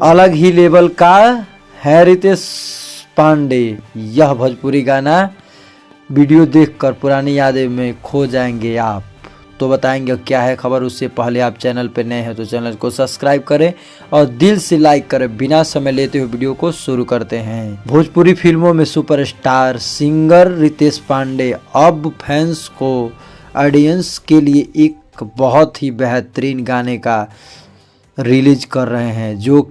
अलग ही लेवल का है रितेश पांडे। यह भोजपुरी गाना वीडियो देखकर पुरानी यादें में खो जाएंगे आप। तो बताएंगे क्या है खबर, उससे पहले आप चैनल पर नए हैं तो चैनल को सब्सक्राइब करें और दिल से लाइक करें। बिना समय लेते हुए वीडियो को शुरू करते हैं। भोजपुरी फिल्मों में सुपरस्टार सिंगर रितेश पांडे अब फैंस को ऑडियंस के लिए एक बहुत ही बेहतरीन गाने का रिलीज कर रहे हैं, जो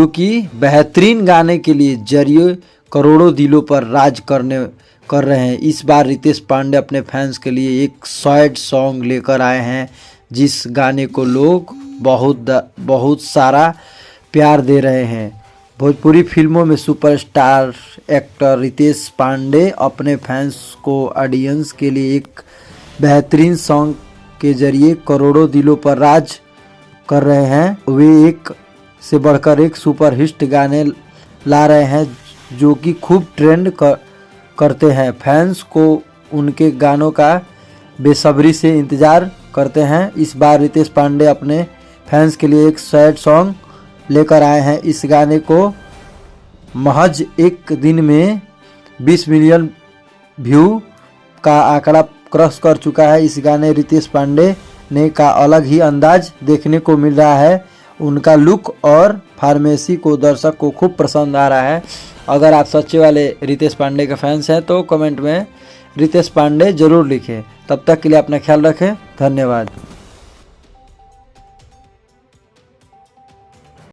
कि बेहतरीन गाने के लिए जरिए करोड़ों दिलों पर राज कर रहे हैं। इस बार रितेश पांडे अपने फैंस के लिए एक सैड सॉन्ग लेकर आए हैं, जिस गाने को लोग बहुत सारा प्यार दे रहे हैं। भोजपुरी फिल्मों में सुपरस्टार एक्टर रितेश पांडे अपने फैंस को ऑडियंस के लिए एक बेहतरीन सॉन्ग के जरिए करोड़ों दिलों पर राज कर रहे हैं। वे एक से बढ़कर एक सुपर हिट गाने ला रहे हैं, जो कि खूब ट्रेंड करते हैं। फैंस को उनके गानों का बेसब्री से इंतज़ार करते हैं। इस बार रितेश पांडे अपने फैंस के लिए एक सैड सॉन्ग लेकर आए हैं। इस गाने को महज एक दिन में 20 मिलियन व्यू का आंकड़ा क्रॉस कर चुका है। इस गाने रितेश पांडे ने का अलग ही अंदाज देखने को मिल रहा है। उनका लुक और फार्मेसी को दर्शक को खूब पसंद आ रहा है। अगर आप सच्चे वाले रितेश पांडे के फैंस हैं तो कमेंट में रितेश पांडे जरूर लिखें। तब तक के लिए अपना ख्याल रखें। धन्यवाद।